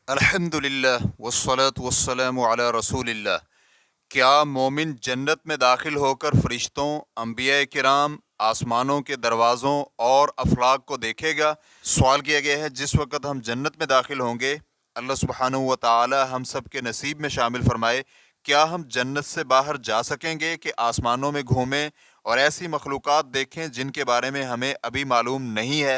अल्हम्दुलिल्लाह वस्सलातु वस्सलामु अला रसूलिल्लाह। क्या मोमिन जन्नत में दाखिल होकर फरिश्तों, अंबिया किराम, आसमानों के दरवाज़ों और अफलाक को देखेगा? सवाल किया गया है जिस वक़्त हम जन्नत में दाखिल होंगे, अल्लाह सुब्हानहू व तआला हम सब के नसीब में शामिल फरमाए। क्या हम जन्नत से बाहर जा सकेंगे कि आसमानों में घूमें और ऐसी मखलूक़ात देखें जिनके बारे में हमें अभी मालूम नहीं है?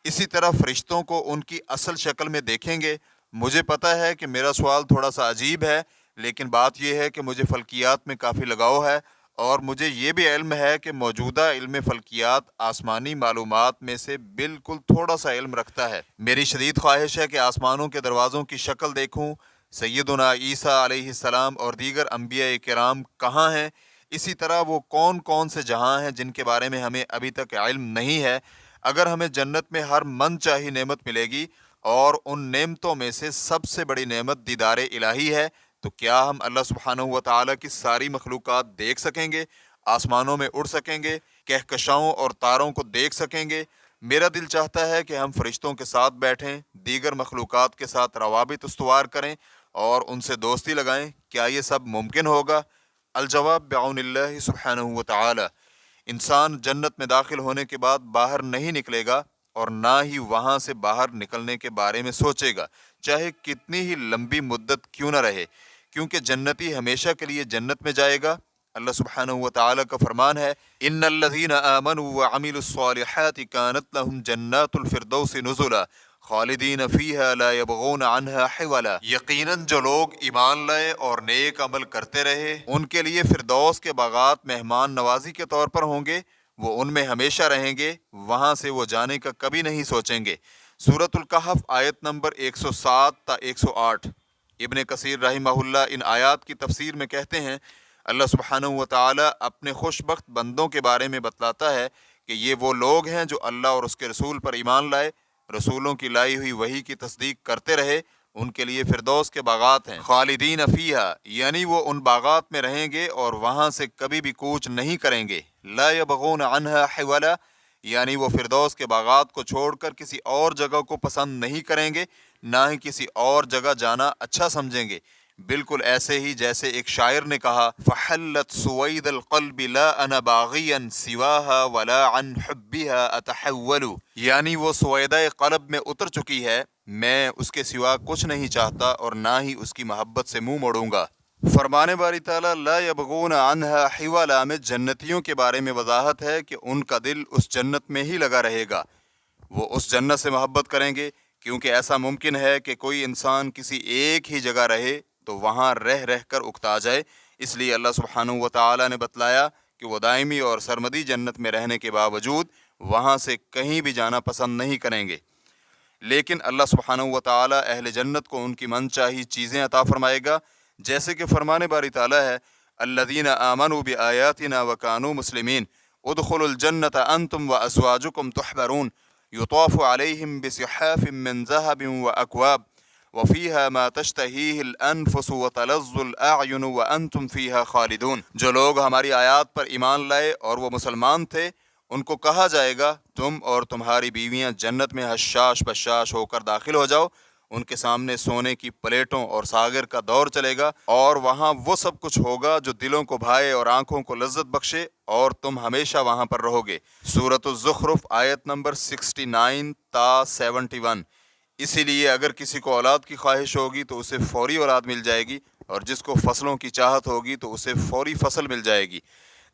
इसी तरह फरिश्तों को उनकी असल शक्ल में देखेंगे। मुझे पता है कि मेरा सवाल थोड़ा सा अजीब है, लेकिन बात यह है कि मुझे फ़ल्कियात में काफ़ी लगाव है और मुझे ये भी इल्म है कि मौजूदा इल्म फ़ल्कियात आसमानी मालूमात में से बिल्कुल थोड़ा सा इल्म रखता है। मेरी शदीद ख्वाहिश है कि आसमानों के दरवाज़ों की शक्ल देखूँ, सैयदुना ईसा अलैहिस्सलाम और दीगर अंबिया किराम कहाँ हैं। इसी तरह वो कौन कौन से जहाँ हैं जिनके बारे में हमें अभी तक इल्म नहीं है। अगर हमें जन्नत में हर मन चाही नेमत मिलेगी और उन नेमतों में से सबसे बड़ी नेमत दीदार इलाही है, तो क्या हम अल्लाह सुब्हानहू व तआला की सारी मखलूक़ात देख सकेंगे, आसमानों में उड़ सकेंगे, कहकशाओं और तारों को देख सकेंगे? मेरा दिल चाहता है कि हम फरिश्तों के साथ बैठें, दीगर मखलूक़ात के साथ रवाबित उस्तवार करें और उनसे दोस्ती लगाएं। क्या ये सब मुमकिन होगा? अल-जवाब बिअौनिल्लाहि सुब्हानहू व तआला। इंसान जन्नत में दाखिल होने के बाद बाहर नहीं निकलेगा और ना ही वहाँ से बाहर निकलने के बारे में सोचेगा, चाहे कितनी ही लंबी मुद्दत क्यों न रहे, क्योंकि जन्नती हमेशा के लिए जन्नत में जाएगा। अल्लाह सुब्हानहू व तआला का फरमान है, इन्नल्लज़ीना आमनू व अमिलुस्सालिहाति कानत लहुम जन्नातुल फिरदौसि नुज़ुला खालिदीन फीहा ला यबगून अन्हा हिवला। यकीनन जो लोग ईमान लाए और नेक अमल करते रहे, उनके लिए फिरदौस के बागात मेहमान नवाजी के तौर पर होंगे। वो उनमें हमेशा रहेंगे, वहां से वो जाने का कभी नहीं सोचेंगे। सूरतुल कहफ आयत नंबर 107 ता 108। इब्ने कसीर रहिमहुल्लाह इन आयात की तफसीर में कहते हैं, अल्लाह सुब्हानहू व तआला अपने खुशबख्त बंदों के बारे में बतलाता है कि ये वो लोग हैं जो अल्लाह और उसके रसूल पर ईमान लाए, रसूलों की लाई हुई वही की तस्दीक करते रहे। उनके लिए फिरदौस के बागात हैं, खालिदीन फीहा, यानी वो उन बागात में रहेंगे और वहाँ से कभी भी कूच नहीं करेंगे। ला यबगून अन्हा हिवला, यानी वो फिरदौस के बागात को छोड़कर किसी और जगह को पसंद नहीं करेंगे, ना ही किसी और जगह जाना अच्छा समझेंगे। बिल्कुल ऐसे ही जैसे एक शायर ने कहा, फ़हल्लत सुवैदल क़ल्बि ला अना बाग़ियन सिवाहा वला अन हुब्बिहा अतहव्वलु, यानी वो सुवैदा क़ल्ब में उतर चुकी है, मैं उसके सिवा कुछ नहीं चाहता और ना ही उसकी मोहब्बत से मुंह मोड़ूंगा। फरमाने बारी ताला ला यबगून अन्हा हिवला में जन्नतियों के बारे में वजाहत है कि उनका दिल उस जन्नत में ही लगा रहेगा, वो उस जन्नत से मोहब्बत करेंगे, क्योंकि ऐसा मुमकिन है कि कोई इंसान किसी एक ही जगह रहे तो वहाँ रह रह कर उकता जाए। इसलिए अल्लाह सुब्हानहू व तआला ने बतलाया कि वो दायमी और सरमदी जन्नत में रहने के बावजूद वहाँ से कहीं भी जाना पसंद नहीं करेंगे। लेकिन अल्लाह सुब्हानहू व तआला अहले जन्नत को उनकी मनचाही चीज़ें अता फरमाएगा, जैसे कि फरमाने बारी ताला है, अल्लज़ीना आमनू बिआयातिना व कानू मुस्लिमीन उदखुलुल जन्नत अंतुम व अज़वाजुकुम तुहबरून युताफ़ु अलैहिम बिसिहाफ़िम मिन ज़हबिन व अक्वाब व फ़ीहा मा तश्तहीहिल अनफुसु व तलज़्ज़ुल अअयुनु व अंतुम फ़ीहा खालिदून। जो लोग हमारी आयात पर ईमान लाए और वो मुसलमान थे, उनको कहा जाएगा, तुम और तुम्हारी बीवियां जन्नत में हशाश बशाश होकर दाखिल हो जाओ। उनके सामने सोने की प्लेटों और सागर का दौर चलेगा और वहाँ वो सब कुछ होगा जो दिलों को भाए और आंखों को लज्जत बख्शे, और तुम हमेशा वहाँ पर रहोगे। सूरत-उज़-ज़ुख़रुफ़ आयत नंबर 69 ता 71। इसीलिए अगर किसी को औलाद की ख्वाहिश होगी तो उसे फौरी औलाद मिल जाएगी, और जिसको फसलों की चाहत होगी तो उसे फौरी फसल मिल जाएगी।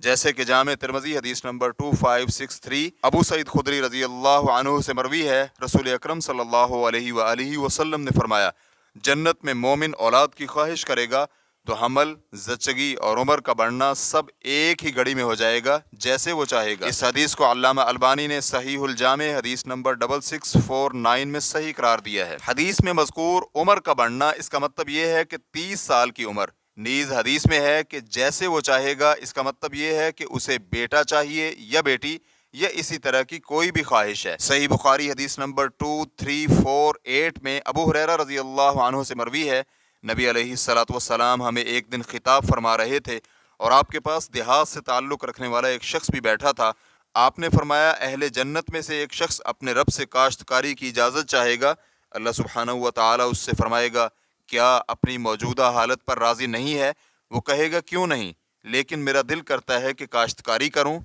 जैसे कि जामे तिरमिज़ी हदीस नंबर 2563 अबू सईद खुदरी रज़ी अल्लाह अन्हु से मरवी है, रसूल अकरम सल्लल्लाहु अलैहि वसल्लम ने फरमाया, जन्नत में मोमिन औलाद की ख्वाहिश करेगा तो हमल, जच्चगी और उम्र का बढ़ना सब एक ही घड़ी में हो जाएगा, जैसे वो चाहेगा। इस हदीस को अल्लामा अलबानी ने सहीहुल जामे हदीस नंबर 6649 में सही करार दिया है। हदीस में मज़कूर उम्र का बढ़ना, इसका मतलब ये है कि 30 साल की उम्र। नीज हदीस में है कि जैसे वो चाहेगा, इसका मतलब ये है कि उसे बेटा चाहिए या बेटी या इसी तरह की कोई भी ख्वाहिश है। सही बुखारी हदीस नंबर 2348 में अबू हुरैरा रज़ी अल्लाह अन्हु से मरवी है, नबी अलैहिस्सलातु वस्सलाम हमें एक दिन खिताब फरमा रहे थे और आपके पास देहात से ताल्लुक़ रखने वाला एक शख्स भी बैठा था। आपने फरमाया, अहले जन्नत में से एक शख्स अपने रब से काश्तकारी की इजाज़त चाहेगा, अल्लाह सुब्हानहू व तआला उससे फरमाएगा, क्या अपनी मौजूदा हालत पर राज़ी नहीं है? वो कहेगा, क्यों नहीं, लेकिन मेरा दिल करता है कि काश्तकारी करूं।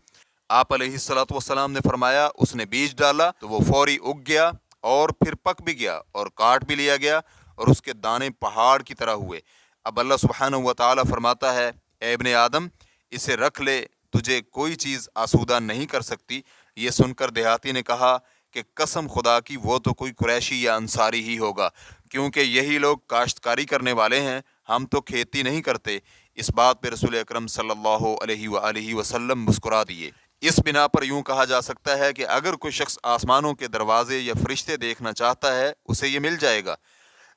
आप अलैहिस्सलातु वस्सलाम ने फरमाया, उसने बीज डाला तो वो फौरी उग गया और फिर पक भी गया और काट भी लिया गया और उसके दाने पहाड़ की तरह हुए। अब अल्लाह सुब्हानहू व तआला फरमाता है, ए इब्ने आदम, इसे रख ले, तुझे कोई चीज़ आसूदा नहीं कर सकती। ये सुनकर देहाती ने कहा कि कसम खुदा की, वो तो कोई कुरैशी या अंसारी ही होगा, क्योंकि यही लोग काश्तकारी करने वाले हैं, हम तो खेती नहीं करते। इस बात पर रसूल अकरम सल्लल्लाहु अलैहि वसल्लम मुस्कुरा दिए। इस बिना पर यूं कहा जा सकता है कि अगर कोई शख्स आसमानों के दरवाजे या फरिश्ते देखना चाहता है, उसे ये मिल जाएगा।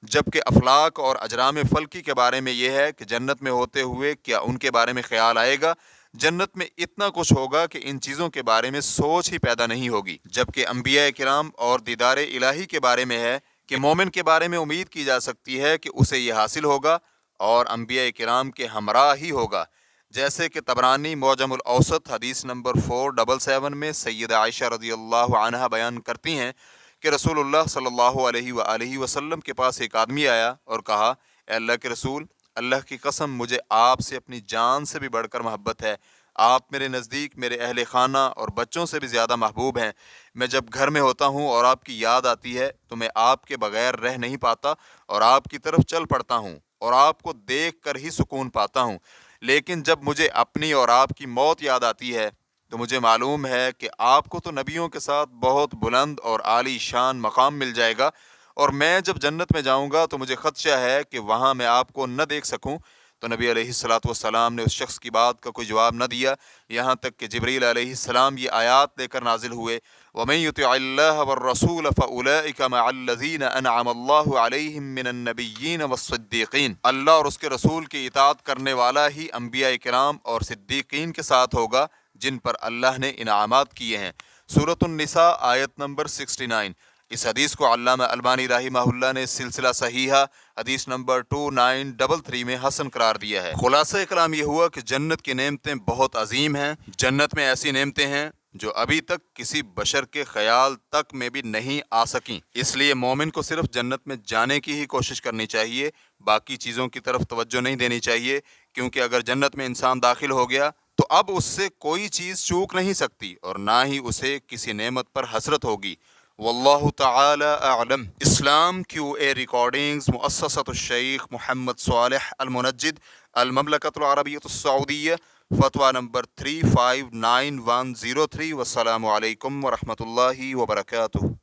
जबकि अफलाक और अजराम फल्की के बारे में यह है कि जन्नत में होते हुए क्या उनके बारे में ख्याल आएगा? जन्नत में इतना कुछ होगा कि इन चीज़ों के बारे में सोच ही पैदा नहीं होगी। जबकि अंबिया किराम और दीदार इलाही के बारे में है कि मोमिन के बारे में उम्मीद की जा सकती है कि उसे ये हासिल होगा और अंबिया किराम के हमरा ही होगा। जैसे कि तबरानी मौजमुल औसत हदीस नंबर 477 में सैयदा आयशा रज़ियल्लाहु अन्हा बयान करती हैं कि रसूलुल्लाह सल्लल्लाहु अलैहि वसल्लम के पास एक आदमी आया और कहा, ए अल्लाह के रसूल, अल्लाह की कसम, मुझे आपसे अपनी जान से भी बढ़कर मोहब्बत है। आप मेरे नज़दीक मेरे अहले खाना और बच्चों से भी ज़्यादा महबूब हैं। मैं जब घर में होता हूँ और आपकी याद आती है तो मैं आपके बगैर रह नहीं पाता और आपकी तरफ चल पड़ता हूँ और आपको देख कर ही सुकून पाता हूँ। लेकिन जब मुझे अपनी और आपकी मौत याद आती है तो मुझे मालूम है कि आपको तो नबियों के साथ बहुत बुलंद और आली शान मकाम मिल जाएगा और मैं जब जन्नत में जाऊंगा तो मुझे खदशा है कि वहाँ मैं आपको न देख सकूं। तो नबी अलैहिस्सलातु वस्सलाम ने उस शख्स की बात का कोई जवाब न दिया, यहाँ तक कि जिब्रील अलैहिस्सलाम ये आयात लेकर नाजिल हुए, वमन युतिअल्लाह वर्रसूल फउलाइका मअल्लज़ीना अनअमल्लाहु अलैहिम मिनन नबिय्यीन वस्सिद्दीक़ीन। अल्लाह और उसके रसूल की इताअत करने वाला ही अंबिया किराम और सिद्दीकीन के साथ होगा जिन पर अल्लाह ने इनामात किए हैं। सूरतुन निसा आयत नंबर 69। इस हदीस को अल्लामा अलबानी रहिमहुल्लाह ने सिलसिला सहीहा हदीस नंबर 2933 में हसन करार दिया है। खुलासा कलाम ये हुआ कि जन्नत की नेमतें बहुत अजीम हैं। जन्नत में ऐसी नेमतें हैं जो अभी तक किसी बशर के ख्याल तक में भी नहीं आ सकी। इसलिए मोमिन को सिर्फ जन्नत में जाने की ही कोशिश करनी चाहिए, बाकी चीज़ों की तरफ तवज्जो नहीं देनी चाहिए, क्योंकि अगर जन्नत में इंसान दाखिल हो गया तो अब उससे कोई चीज़ चूक नहीं सकती और ना ही उसे किसी नेमत पर हसरत होगी। वल्लाहु तआला अअलम। इस्लाम QA रिकॉर्डिंग्स मुअस्ससतुश शेख मोहम्मद सालेह अल मुनज्जिद अल ममलकतुल अरबिय्यतुस सऊदिय्या, फतवा नंबर 359103। वस्सलामु अलैकुम व रहमतुल्लाहि व बरकातुहू।